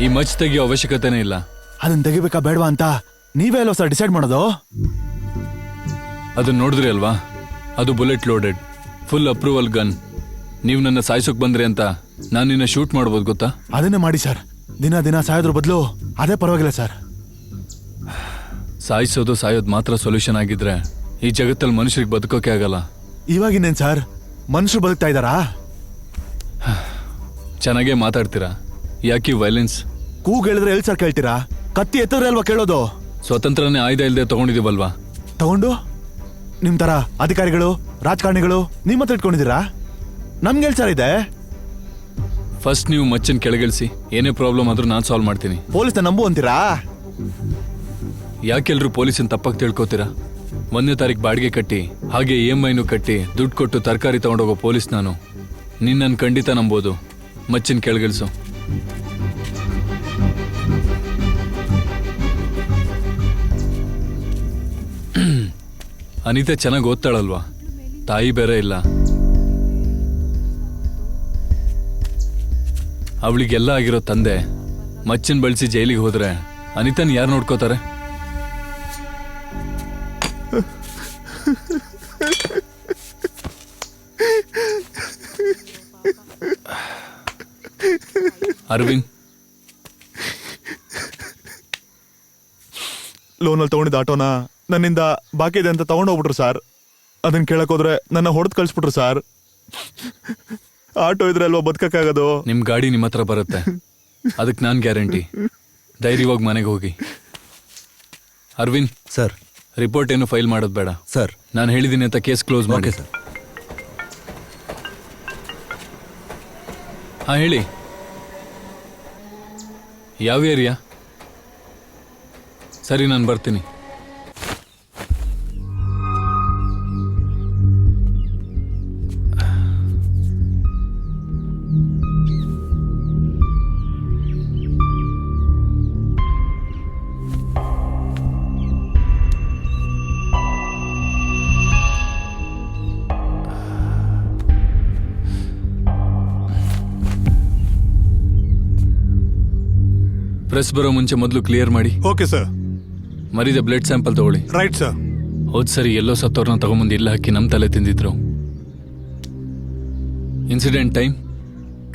ಈ ಮಚ್ ತೆಗಿಯೋ ಅವಶ್ಯಕತೆನೇ ಇಲ್ಲ. ಅದನ್ನ ತೆಗಿಬೇಕಾ ಬೇಡವಾ ಅಂತ ನೀವೇ ಅಲ್ವಾ ಸರ್ ಡಿಸೈಡ್ ಮಾಡೋದು? ಅದನ್ನ ನೋಡಿದ್ರಿ ಅಲ್ವಾ, ಅದು bullet loaded full approval gun. ನೀವು ನನ್ನ ಸಾಯಿಸೋಕ್ ಬಂದ್ರಿ ಅಂತ ನಾನು ನಿನ್ನ ಶೂಟ್ ಮಾಡ್ಬೋದು ಗೊತ್ತಾ? ಅದನ್ನೇ ಮಾಡಿ ಸರ್. ದಿನ ದಿನ ಸಾಯೋದ್ರ ಬದಲು ಅದೇ ಪರವಾಗಿಲ್ಲ ಸರ್. ಸಾಯಿಸೋದು ಸಾಯೋದು ಮಾತ್ರ ಸೊಲ್ಯೂಷನ್ ಆಗಿದ್ರೆ ಈ ಜಗತ್ತಲ್ಲಿ ಮನುಷ್ಯರಿಗೆ ಬದುಕೋಕೆ ಆಗಲ್ಲ. ಇವಾಗಿನ್ನೇನ್ ಸರ್ ಮನುಷ್ಯರು ಬದುಕ್ತಾ ಇದ್ದಾರಾ? ಚೆನ್ನಾಗೇ ಮಾತಾಡ್ತೀರಾ, ಯಾಕೆ ವೈಲೆನ್ಸ್? ಕೂಗ್ ಹೇಳಿದ್ರೆ ಎಲ್ಲಿ ಸರ್ ಕೇಳ್ತೀರಾ? ಕತ್ತಿ ಎತ್ತಿದ್ರೆ ಅಲ್ವಾ ಕೇಳೋದು? ಸ್ವತಂತ್ರನೇ ಆಯುಧ ಇಲ್ಲದೆ ತಗೊಂಡಿದೀವಲ್ವಾ? ತಗೊಂಡು ನಿಮ್ ತರ ಅಧಿಕಾರಿಗಳು ರಾಜಕಾರಣಿಗಳು ನಿಮ್ಮ ಹತ್ರ ಇಟ್ಕೊಂಡಿದ್ದೀರಾ? ನಮ್ಗೆ ಎಲ್ಲಿ ಸರ್ ಇದೆ? ಫಸ್ಟ್ ನೀವು ಮಚ್ಚನ್ ಕೆಳಗಿಳಿಸಿ, ಏನೇ ಪ್ರಾಬ್ಲಮ್ ಆದ್ರೂ ನಾನು ಸಾಲ್ವ್ ಮಾಡ್ತೀನಿ. ಪೊಲೀಸ್ನ ನಂಬು ಅಂತೀರಾ? ಯಾಕೆಲ್ರು ಪೊಲೀಸನ್ ತಪ್ಪಾಗಿ ತಿಳ್ಕೊತೀರಾ? 1ನೇ ತಾರೀಕು ಬಾಡಿಗೆ ಕಟ್ಟಿ ಹಾಗೆ EMIನೂ ಕಟ್ಟಿ ದುಡ್ಡು ಕೊಟ್ಟು ತರಕಾರಿ ತಗೊಂಡೋಗೋ ಪೊಲೀಸ್ ನಾನು. ನಿನ್ನನ್ನು ಖಂಡಿತ ನಂಬೋದು. ಮಚ್ಚನ್ ಕೆಳಗಿಳಿಸು. ಅನಿತಾ ಚೆನ್ನಾಗಿ ಓದ್ತಾಳಲ್ವಾ? ತಾಯಿ ಬೇರೆ ಇಲ್ಲ. ಅವಳಿಗೆಲ್ಲ ಆಗಿರೋ ತಂದೆ ಮಚ್ಚನ್ ಬಳಸಿ ಜೈಲಿಗೆ ಹೋದ್ರೆ ಅನಿತಾನ್ ಯಾರು ನೋಡ್ಕೋತಾರೆ? ಅರವಿಂದ್, ಲೋನಲ್ಲಿ ತಗೊಂಡಿದ್ದ ಆಟೋನ ನನ್ನಿಂದ ಬಾಕಿ ಇದೆ ಅಂತ ತಗೊಂಡೋಗ್ಬಿಟ್ರು ಸರ್. ಅದನ್ನ ಕೇಳಕ್ ಹೋದ್ರೆ ನನ್ನ ಹೊಡೆದು ಕಳ್ಸ್ಬಿಟ್ರು ಸರ್. ಆಟೋ ಇದ್ರೆ ಅಲ್ವಾ ಬದುಕಕ್ಕಾಗೋದು? ನಿಮ್ ಗಾಡಿ ನಿಮ್ಮ ಹತ್ರ ಬರುತ್ತೆ, ಅದಕ್ಕೆ ನಾನ್ ಗ್ಯಾರಂಟಿ. ಧೈರ್ಯವಾಗಿ ಮನೆಗೆ ಹೋಗಿ. ಅರವಿಂದ್ ಸರ್, ರಿಪೋರ್ಟ್ ಏನು ಫೈಲ್ ಮಾಡೋದು ಬೇಡ ಸರ್. ನಾನು ಹೇಳಿದ್ದೀನಿ ಅಂತ ಕೇಸ್ ಕ್ಲೋಸ್ ಮಾಡಿ. ಸರ್. ಹಾ ಹೇಳಿ, ಯಾವ ಏರಿಯಾ? ಸರಿ, ನಾನು ಬರ್ತೀನಿ. ಪ್ರೆಸ್ ಬರೋ ಮುಂಚೆ ಮೊದಲು ಕ್ಲಿಯರ್ ಮಾಡಿ. Okay sir. ಮರಿದ ಬ್ಲಡ್ ಸ್ಯಾಂಪಲ್ ತಗೊಳ್ಳಿ. Right sir. ಹೋದ್ ಸರಿ ಎಲ್ಲೋ ಸತ್ತವ್ರನ್ನ ತಗೊಂಬಂದು ಇಲ್ಲ ಹಾಕಿ ನಮ್ಮ ತಲೆ ತಿಂದಿದ್ರು. Incident time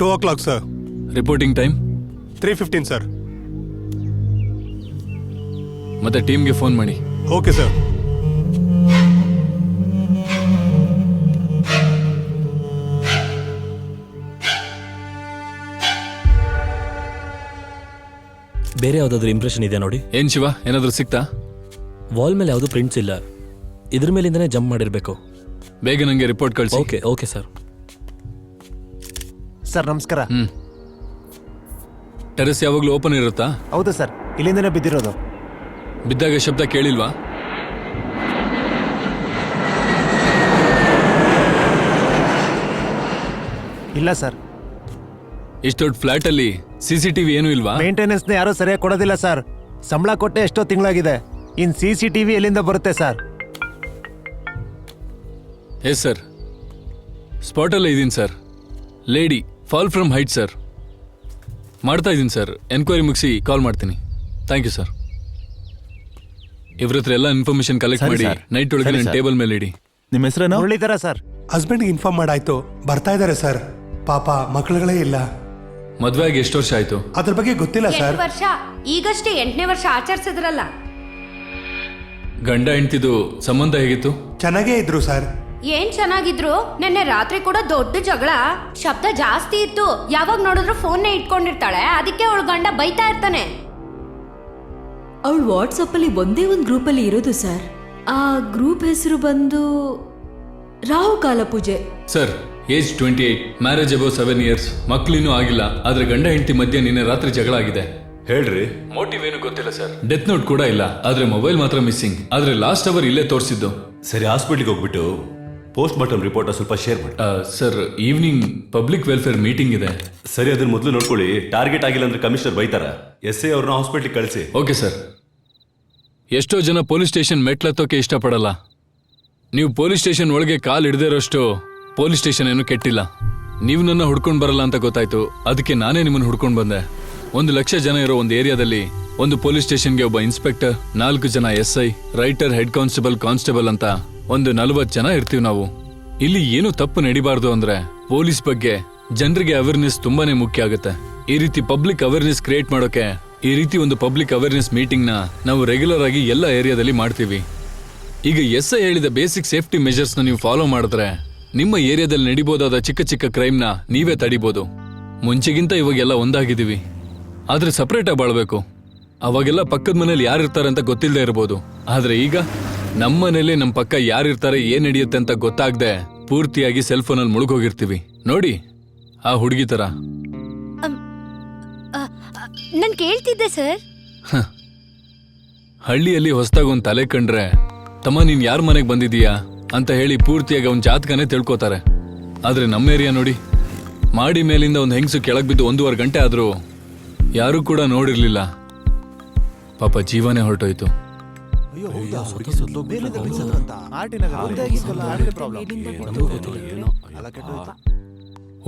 2 o'clock sir. Reporting time 3:15 sir. ಮತ್ತೆ ಟೀಮ್ಗೆ ಫೋನ್ ಮಾಡಿ. Okay sir. ಬೇರೆ ಯಾವ್ದಾದ್ರು ಇಂಪ್ರೆಷನ್ ಇದೆ ನೋಡಿ. ಏನ್ ಶಿವ, ಏನಾದ್ರೂ ಸಿಕ್ತಾ? ವಾಲ್ ಮೇಲೆ ಯಾವುದು ಪ್ರಿಂಟ್ಸ್ ಇಲ್ಲ. ಇದ್ರ ಮೇಲಿಂದನೇ ಜಂಪ್ ಮಾಡಿರ್ಬೇಕು. ಬೇಗ ನಂಗೆ ರಿಪೋರ್ಟ್ ಕಳಿಸಿ. Okay okay sir. ಸರ್ ನಮಸ್ಕಾರ. ಟೆರೆಸ್ ಯಾವಾಗ್ಲೂ ಓಪನ್ ಇರುತ್ತಾ? ಹೌದು ಸರ್, ಇಲ್ಲಿಂದನೇ ಬಿದ್ದಿರೋದು. ಬಿದ್ದಾಗ ಶಬ್ದ ಕೇಳಿಲ್ವಾ? ಇಲ್ಲ ಸರ್. ಇಷ್ಟು ದೊಡ್ಡ ಫ್ಲಾಟ್ ಅಲ್ಲಿ CCTV ಏನೂ ಇಲ್ವಾ? ಮೇಂಟೆನೆನ್ಸ್ ಯಾರು ಸರಿಯಾಗಿ ಕೊಡೋದಿಲ್ಲ ಸರ್. ಸಂಬಳ ಕೊಟ್ಟೆ ಎಷ್ಟೋ ತಿಂಗಳಾಗಿದೆ. ಇನ್ CCTV ಎಲ್ಲಿಂದ ಬರುತ್ತೆ ಸರ್? ಎಸ್ ಸರ್, ಸ್ಪಾಟಲ್ಲೇ ಇದ್ದೀನಿ sir. Lady fall from height sir. ಮಾಡ್ತಾ ಇದ್ದೀನಿ ಸರ್. ಎನ್ಕ್ವೈರಿ ಮುಗಿಸಿ ಕಾಲ್ ಮಾಡ್ತೀನಿ. Thank you sir. ಇವ್ರ ಹತ್ರ ಎಲ್ಲ ಇನ್ಫಾರ್ಮೇಶನ್ ಕಲೆಕ್ಟ್ ಸರಿ ಮಾಡಿ ಸರ್. ನೈಟ್ ಒಳಗೆ ಸರಿ ನನ್ನ ಸರ್. ಟೇಬಲ್ ಮೇಲೆ ಇಡಿ. ನಿಮ್ಮ ಹೆಸರೇನು? ಮುರಳೀಧರ ಸರ್. ಹಸ್ಬೆಂಡ್ಗೆ ಇನ್ಫಾರ್ಮ್ ಮಾಡಾಯ್ತು, ಬರ್ತಾ ಇದ್ದಾರೆ ಸರ್. ಪಾಪ ಮಕ್ಕಳುಗಳೇ ಇಲ್ಲ. ಮದ್ವೆ ಆಗಿ ಎಷ್ಟು ವರ್ಷ ಆಯ್ತು? ಅದ್ರ ಬಗ್ಗೆ ಗೊತ್ತಿಲ್ಲ 8 ಸರ್. ವರ್ಷ. ಈಗಷ್ಟೇ 8ನೇ ವರ್ಷ ಆಚರಿಸಿದ್ರಲ್ಲ. ಗಂಡ ಹೆಂಡ್ತಿದು ಸಂಬಂಧ ಹೇಗಿತ್ತು? ಚೆನ್ನಾಗೇ ಇದ್ರು ಸರ್. ಏನ್ ಚೆನ್ನಾಗಿದ್ರು. ನಿನ್ನೆ ರಾತ್ರಿ ಕೂಡ ದೊಡ್ಡ ಜಗಳ. ಶಬ್ದ ಜಾಸ್ತಿ ಇತ್ತು. ಯಾವಾಗ ನೋಡಿದ್ರು ಫೋನ್ನೇ ಇಟ್ಕೊಂಡಿರ್ತಾಳೆ. ಅದಕ್ಕೆ ಅವಳ ಗಂಡ ಬೈತಾ ಇರ್ತಾನೆ. ಅವಳು ವಾಟ್ಸಪ್ಪಲ್ಲಿ ಒಂದೇ ಒಂದು ಗ್ರೂಪಲ್ಲಿ ಇರೋದು ಸರ್. ಆ ಗ್ರೂಪ್ ಹೆಸರು ಬಂದು ರಾಹುಕಾಲ ಪೂಜೆ. Sir, age 28, marriage above 7 years, ಮಕ್ಕಳಿನ್ನೂ ಆಗಿಲ್ಲ. ಆದ್ರೆ ಗಂಡ ಹೆಂಡತಿ ಮಧ್ಯೆ ನಿನ್ನೆ ರಾತ್ರಿ ಜಗಳ ಆಗಿದೆ. ಹೇಳ್ರಿ. ಮೋಟಿವ್ ಏನು ಗೊತ್ತಿಲ್ಲ ಸರ್. ಡೆತ್ ನೋಟ್ ಕೂಡ ಇಲ್ಲ, ಆದ್ರೆ ಮೊಬೈಲ್ ಮಾತ್ರ ಮಿಸ್ಸಿಂಗ್. ಆದ್ರೆ ಲಾಸ್ಟ್ ಅವರ್ ಇಲ್ಲೇ ತೋರಿಸಿದ್ದು. ಸರಿ, ಹಾಸ್ಪಿಟ್ಲಿಗೆ ಹೋಗ್ಬಿಟ್ಟು ಪೋಸ್ಟ್ ಮಾರ್ಟಮ್ ರಿಪೋರ್ಟ್ ಸ್ವಲ್ಪ ಶೇರ್ ಮಾಡಿ. Sir, evening public welfare meeting ಇದೆ. ಸರಿ, ಅದನ್ನ ಮೊದಲು ನೋಡ್ಕೊಳ್ಳಿ. ಟಾರ್ಗೆಟ್ ಆಗಿಲ್ಲ ಅಂದ್ರೆ ಕಮಿಷನರ್ ಬೈತಾರ. SI ಅವ್ರನ್ನ ಹಾಸ್ಪಿಟ್ಲಿಗೆ ಕಳಿಸಿ. Okay sir. ಎಷ್ಟೋ ಜನ ಪೊಲೀಸ್ ಸ್ಟೇಷನ್ ಮೆಟ್ಲತ್ತೋಕೆ ಇಷ್ಟಪಡಲ್ಲ. ನೀವು ಪೊಲೀಸ್ ಸ್ಟೇಷನ್ ಒಳಗೆ ಕಾಲ್ ಹಿಡ್ದಿರೋಷ್ಟು ಪೊಲೀಸ್ ಸ್ಟೇಷನ್ ಏನು ಕೆಟ್ಟಿಲ್ಲ. ನೀವು ನನ್ನ ಹುಡ್ಕೊಂಡು ಬರಲ್ಲ ಅಂತ ಗೊತ್ತಾಯ್ತು. ಅದಕ್ಕೆ ನಾನೇ ನಿಮ್ಮನ್ನು ಹುಡ್ಕೊಂಡು ಬಂದೆ. 1,00,000 ಜನ ಇರೋ ಒಂದು ಏರಿಯಾದಲ್ಲಿ ಒಂದು ಪೊಲೀಸ್ ಸ್ಟೇಷನ್ಗೆ ಒಬ್ಬ ಇನ್ಸ್ಪೆಕ್ಟರ್, 4 ಜನ SI, ರೈಟರ್, ಹೆಡ್ ಕಾನ್ಸ್ಟೇಬಲ್ ಅಂತ ಒಂದು 40 ಜನ ಇರ್ತೀವಿ ನಾವು. ಇಲ್ಲಿ ಏನು ತಪ್ಪು ನಡಿಬಾರ್ದು ಅಂದ್ರೆ ಪೊಲೀಸ್ ಬಗ್ಗೆ ಜನರಿಗೆ ಅವೇರ್ನೆಸ್ ತುಂಬಾನೇ ಮುಖ್ಯ ಆಗುತ್ತೆ. ಈ ರೀತಿ ಪಬ್ಲಿಕ್ ಅವೇರ್ನೆಸ್ ಕ್ರಿಯೇಟ್ ಮಾಡೋಕೆ ಈ ರೀತಿ ಒಂದು ಪಬ್ಲಿಕ್ ಅವೇರ್ನೆಸ್ ಮೀಟಿಂಗ್ ನ ನಾವು ರೆಗ್ಯುಲರ್ ಆಗಿ ಎಲ್ಲ ಏರಿಯಾದಲ್ಲಿ ಮಾಡ್ತೀವಿ. ಈಗ SI ಹೇಳಿದ ಬೇಸಿಕ್ ಸೇಫ್ಟಿ ಮೆಜರ್ಸ್ ನ ನೀವು ಫಾಲೋ ಮಾಡಿದ್ರೆ ನಿಮ್ಮ ಏರಿಯಾದಲ್ಲಿ ನಡಿಬಹುದಾದ ಚಿಕ್ಕ ಚಿಕ್ಕ ಕ್ರೈಮ್ ನ ನೀವೇ ತಡಿಬಹುದು. ಮುಂಚೆಗಿಂತ ಇವಾಗೆಲ್ಲ ಒಂದಾಗಿದ್ದೀವಿ, ಆದ್ರೆ ಸಪರೇಟ್ ಆಗಿ ಬಾಳ್ಬೇಕು. ಅವಾಗೆಲ್ಲ ಪಕ್ಕದ ಮನೇಲಿ ಯಾರಿರ್ತಾರೆ ಅಂತ ಗೊತ್ತಿಲ್ಲದೆ ಇರಬಹುದು, ಆದ್ರೆ ಈಗ ನಮ್ಮ ಮನೇಲಿ ನಮ್ಮ ಪಕ್ಕ ಯಾರಿರ್ತಾರೆ, ಏನ್ ನಡೆಯುತ್ತೆ ಅಂತ ಗೊತ್ತಾಗದೆ ಪೂರ್ತಿಯಾಗಿ ಸೆಲ್ ಫೋನಲ್ಲಿ ಮುಳುಗೋಗಿರ್ತೀವಿ. ನೋಡಿ ಆ ಹುಡುಗಿ ತರ. ನಾನ್ ಕೇಳ್ತಿದ್ದೆ ಸರ್. ಹಳ್ಳಿಯಲ್ಲಿ ಹೊಸದಾಗಿ ಒಂದು ತಲೆ ಕಂಡ್ರೆ ತಮ್ಮ ನೀನ್ ಯಾರ ಮನೆಗೆ ಬಂದಿದೀಯಾ ಅಂತ ಹೇಳಿ ಪೂರ್ತಿಯಾಗಿ ಅವ್ನ ಜಾತಕನೇ ತಿಳ್ಕೊತಾರೆ. ಆದ್ರೆ ನಮ್ಮ ಏರಿಯಾ ನೋಡಿ, ಮಾಡಿ ಮೇಲಿಂದ ಒಂದು ಹೆಂಗಸು ಕೆಳಗ್ ಬಿದ್ದು 1.5 ಗಂಟೆ ಆದ್ರೂ ಯಾರೂ ಕೂಡ ನೋಡಿರ್ಲಿಲ್ಲ. ಪಾಪ ಜೀವನೇ ಹೊರಟೋಯ್ತು.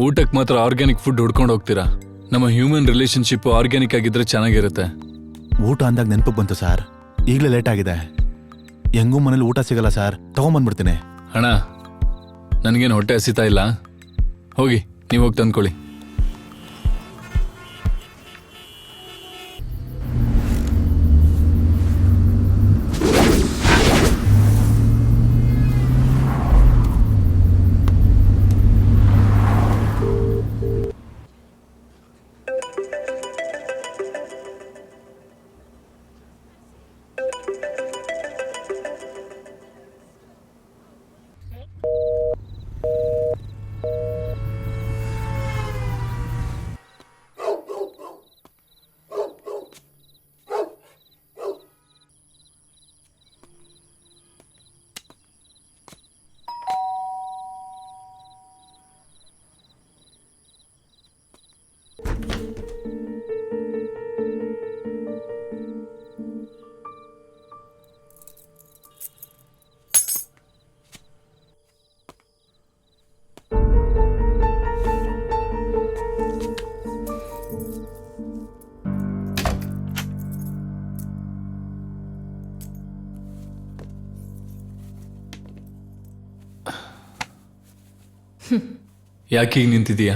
ಊಟಕ್ಕೆ ಮಾತ್ರ ಆರ್ಗ್ಯಾನಿಕ್ ಫುಡ್ ಹುಡ್ಕೊಂಡು ಹೋಗ್ತೀರಾ. ನಮ್ಮ ಹ್ಯೂಮನ್ ರಿಲೇಶನ್ಶಿಪ್ ಆರ್ಗ್ಯಾನಿಕ್ ಆಗಿದ್ರೆ ಚೆನ್ನಾಗಿರುತ್ತೆ. ಊಟ ಅಂದಾಗ ನೆನಪು ಬಂತು ಸರ್, ಈಗಲೇ ಲೇಟ್ ಆಗಿದೆ. ಹೆಂಗೂ ಮನೇಲಿ ಊಟ ಸಿಗಲ್ಲ ಸರ್, ತಗೊಂಬಂದ್ಬಿಡ್ತೀನಿ. ಅಣ್ಣ, ನನಗೇನು ಹೊಟ್ಟೆ ಹಸಿತಾ ಇಲ್ಲ, ಹೋಗಿ ನೀವು ಹೋಗಿ ತಂದ್ಕೊಳ್ಳಿ. ಯಾಕೀಗ ನಿಂತಿದೀಯಾ?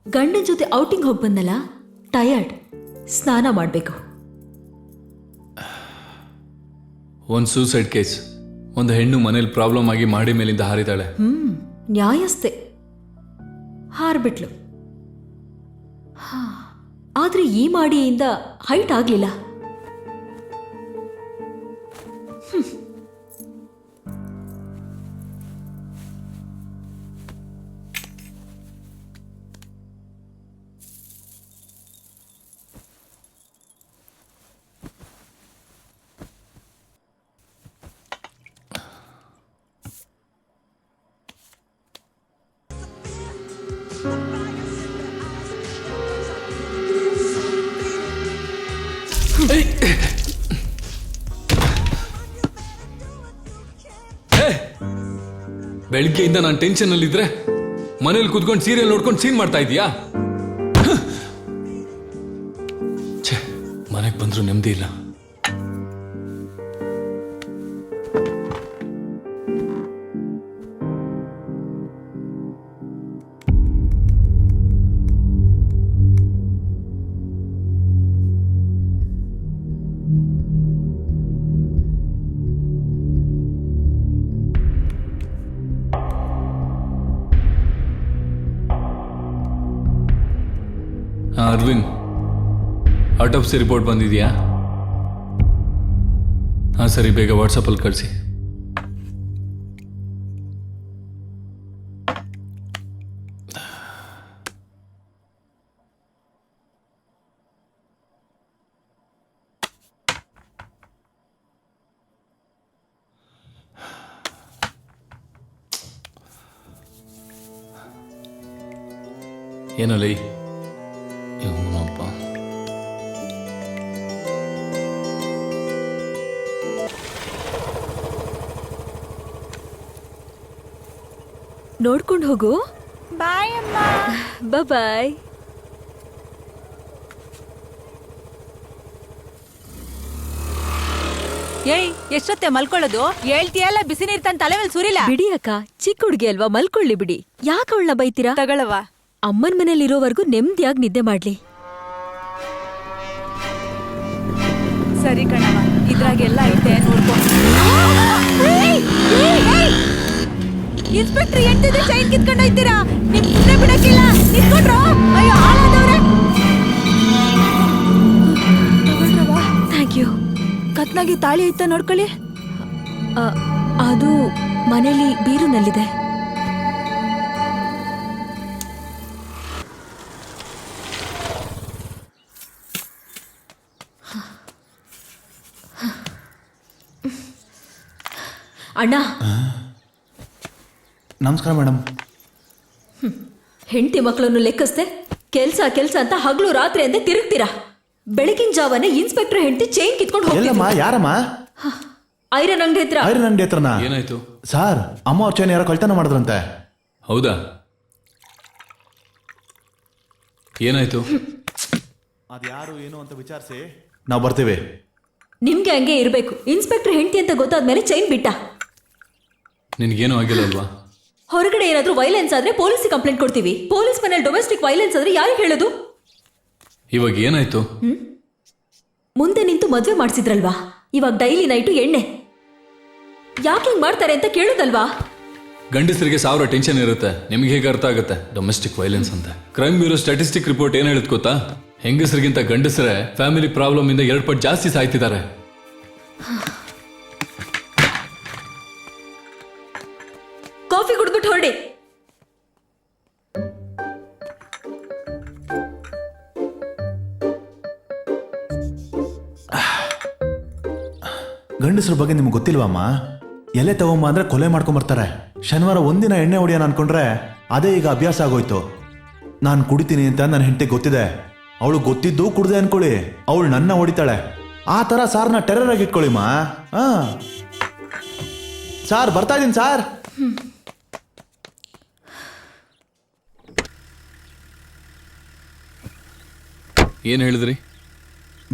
ಗಂಡನ ಜೊತೆ ಔಟಿಂಗ್ ಹೋಗಿ ಬಂದಲ್ಲ, ಟಯರ್ಡ್, ಸ್ನಾನ ಮಾಡಬೇಕು. ಒಂದು ಸೂಸೈಡ್ ಕೇಸ್. ಒಂದು ಹೆಣ್ಣು ಮನೇಲಿ ಪ್ರಾಬ್ಲಮ್ ಆಗಿ ಮಾಡಿ ಮೇಲಿಂದ ಹಾರಿದಾಳೆ. ನ್ಯಾಯಸ್ಥೆ ಹಾರ್ಬಿಟ್ಲು. ಆದ್ರೆ ಈ ಮಾಡಿಯಿಂದ ಹೈಟ್ ಆಗ್ಲಿಲ್ಲ. ಬೆಳಿಗ್ಗೆಯಿಂದ ನಾನು ಟೆನ್ಷನ್ ಅಲ್ಲಿದ್ರೆ ಮನೇಲಿ ಕುತ್ಕೊಂಡು ಸೀರಿಯಲ್ ನೋಡ್ಕೊಂಡು ಸೀನ್ ಮಾಡ್ತಾ ಇದೀಯಾ? ಮನೆಗೆ ಬಂದ್ರು ನೆಮ್ಮದಿ ಇಲ್ಲ. ಅರವಿಂದ್, ಆಟೋಪ್ಸಿ ರಿಪೋರ್ಟ್ ಬಂದಿದೆಯಾ? ಹಾಂ ಸರಿ, ಬೇಗ ವಾಟ್ಸಪ್ಪಲ್ಲಿ ಕಳಿಸಿ. ಏನಲ್ಲ ಇವನಪ್ಪ. ನೋಡ್ಕೊಂಡು ಹೋಗು. ಬಾಯ್ ಅಮ್ಮ. ಬಾಯ್. ಏಯ್ ಎಷ್ಟೊತ್ತೆ ಮಲ್ಕೊಳ್ಳೋದು ಹೇಳ್ತೀಯಲ್ಲ ಬಿಸಿ ನೀರ್ ತನ್ ತಲೆ ಮೇಲೆ ಸುರಿಲ್ಲ ಬಿಡಿ ಅಕ್ಕ, ಚಿಕ್ಕ ಹುಡುಗಿ ಅಲ್ವಾ, ಮಲ್ಕೊಳ್ಳಿ ಬಿಡಿ. ಯಾಕೆ ಅವಳನ್ನ ಬೈತೀರಾ? ತಗೊಳವ. ಅಮ್ಮನ್ ಮನೇಲಿ ಇರೋವರೆಗೂ ನೆಮ್ಮದಿಯಾಗಿ ನಿದ್ದೆ ಮಾಡ್ಲಿ. ಸರಿ ಕಣವ, ಇದ್ರಾಗೆಲ್ಲ ಐತೆ ನೋಡ್ಕೊ. ಇನ್ಸ್ಪೆಕ್ಟರ್ ಎಂಟಿದೆ ಚೈನ್ ಕಿತ್ಕೊಂಡು ಹೋಯ್ತೀರಾ? ನಿಮ್ ಸುಮ್ಮನೆ ಬಿಡಕ್ಕಿಲ್ಲ. ನಿಂತ್ಕೊಂಡ್ರು? ಅಯ್ಯೋ ಹಾಳಾದವ್ರೆ. ತಗೊಳ್ರವ. Thank you. ಕತ್ನಾಗಿ ತಾಳಿ ಐತ ನೋಡ್ಕೊಳ್ಳಿ. ಅದು ಮನೇಲಿ ಬೀರುನಲ್ಲಿದೆ. ಅಣ್ಣ, ನಮಸ್ಕಾರ ಮೇಡಮ್. ಹೆಂಡತಿ ಮಕ್ಕಳನ್ನು ಲೆಕ್ಕಿಸ್ದೆ ಕೆಲ್ಸ ಕೆಲ್ಸ ಅಂತ ಹಗಲು ರಾತ್ರಿ ಅಂತ ತಿರುಗ್ತೀರಾ. ಬೆಳಗಿನ ಜಾವನೆ ಇನ್ಸ್ಪೆಕ್ಟರ್ ಹೆಂಡತಿ ಚೈನ್ ಕಿತ್ಕೊಂಡು ಎಲ್ಲಮ್ಮ? ಹೋಗ್ತಿದ್ರು. ಯಾರಮ್ಮ? ಐರನ್ ಅಂಗಡಿ ಹತ್ರ. ಐರನ್ ಅಂಗಡಿ ಹತ್ರನಾ? ಏನಾಯ್ತು? ಸಾರ್, ಅಮ್ಮ ಅವ್ರ ಚೈನ್ ಯಾರೋ ಕಳ್ತನ ಮಾಡಿದ್ರಂತೆ. ಹೌದಾ? ಏನಾಯ್ತು? ಅದ್ಯಾರು ಏನು ಅಂತ ವಿಚಾರಿಸಿ ನಾವು ಬರ್ತೀವಿ. ನಿಮ್ಗೆ ಹಂಗೆ ಇರ್ಬೇಕು. ಇನ್ಸ್ಪೆಕ್ಟರ್ ಹೆಂಡತಿ ಅಂತ ಗೊತ್ತಾದ್ಮೇಲೆ ಚೈನ್ ಬಿಟ್ಟ. ನಿನ್ಗೇನು ಆಗಿಲ್ಲ ಅಲ್ವಾ? ಹೊರಗಡೆ ಏನಾದ್ರೂ ವೈಲೆನ್ಸ್ ಆದ್ರೆ ಪೊಲೀಸಿಗೆ ಕಂಪ್ಲೇಂಟ್ ಕೊಡ್ತೀವಿ. ಪೊಲೀಸ್ ಮನೇಲಿ ಡೊಮೆಸ್ಟಿಕ್ ವೈಲೆನ್ಸ್ ಆದ್ರೆ ಯಾರಿಗೆ ಹೇಳೋದು? ಇವಾಗ ಏನಾಯ್ತು? ಮುಂದೆ ನಿಂತು ಮದ್ವೆ ಮಾಡ್ಸಿದ್ರಲ್ವಾ, ಇವಾಗ ಡೈಲಿ ನೈಟು ಎಣ್ಣೆ. ಯಾಕೆ ಹಿಂಗ್ ಮಾಡ್ತಾರೆ ಅಂತ ಕೇಳುದಲ್ವಾ? ಗಂಡಸರಿಗೆ 1000 ಟೆನ್ಷನ್ ಇರುತ್ತೆ. ನಿಮ್ಗೆ ಹೇಗೆ ಅರ್ಥ ಆಗುತ್ತೆ ಡೊಮೆಸ್ಟಿಕ್ ವೈಲೆನ್ಸ್ ಅಂತ? ಕ್ರೈಮ್ ಬ್ಯೂರೋ ಸ್ಟಾಟಿಸ್ಟಿಕ್ ರಿಪೋರ್ಟ್ ಏನ್ ಹೇಳುತ್ತೆ ಗೊತ್ತಾ? ಹೆಂಗಸರಿಗಿಂತ ಗಂಡಸರೇ ಫ್ಯಾಮಿಲಿ ಪ್ರಾಬ್ಲಮ್ ಇಂದ 2 ಪಟ್ಟು ಜಾಸ್ತಿ ಸಾಯ್ತಿದ್ದಾರೆ. ಕಾಫಿ ಕುಡ್ಬಿಟ್ಟು ಹೊರಡಿ. ಗಂಡಸ್ರ ಬಗ್ಗೆ ನಿಮ್ಗೆ ಗೊತ್ತಿಲ್ವಮ್ಮ? ಎಲೆ ತಗೊಂಬ ಅಂದ್ರೆ ಕೊಲೆ ಮಾಡ್ಕೊಂಬರ್ತಾರೆ. ಶನಿವಾರ ಒಂದಿನ ಎಣ್ಣೆ ಹೊಡಿಯೋಣ ಅನ್ಕೊಂಡ್ರೆ ಅದೇ ಈಗ ಅಭ್ಯಾಸ ಆಗೋಯ್ತು. ನಾನು ಕುಡಿತೀನಿ ಅಂತ ನನ್ನ ಹೆಂಡತಿ ಗೊತ್ತಿದೆ. ಅವಳು ಗೊತ್ತಿದ್ದು ಕುಡ್ದೆ ಅನ್ಕೊಳ್ಳಿ, ಅವಳು ನನ್ನ ಹೊಡಿತಾಳೆ. ಆ ಥರ ಸಾರ್ನ ಟೆರರ್ ಆಗಿ ಇಟ್ಕೊಳ್ಳಿಮ್ಮ. ಸಾರ್, ಬರ್ತಾ ಇದೀನಿ ಸಾರ್. ಏನ್ ಹೇಳಿದ್ರಿ?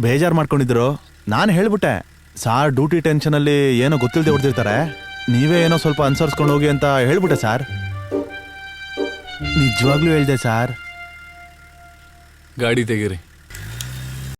ಬೇಜಾರು ಮಾಡ್ಕೊಂಡಿದ್ರು. ನಾನು ಹೇಳ್ಬಿಟ್ಟೆ, ಸಾರ್ ಡ್ಯೂಟಿ ಟೆನ್ಷನಲ್ಲಿ ಏನೋ ಗೊತ್ತಿಲ್ಲದೆ ಹೊಡೆದಿರ್ತಾರೆ, ನೀವೇ ಏನೋ ಸ್ವಲ್ಪ ಅನುಸರಿಸ್ಕೊಂಡು ಹೋಗಿ ಅಂತ ಹೇಳ್ಬಿಟ್ಟೆ ಸಾರ್. ನಿಜವಾಗ್ಲೂ ಹೇಳ್ದೆ ಸಾರ್. ಗಾಡಿ ತೆಗೀರಿ.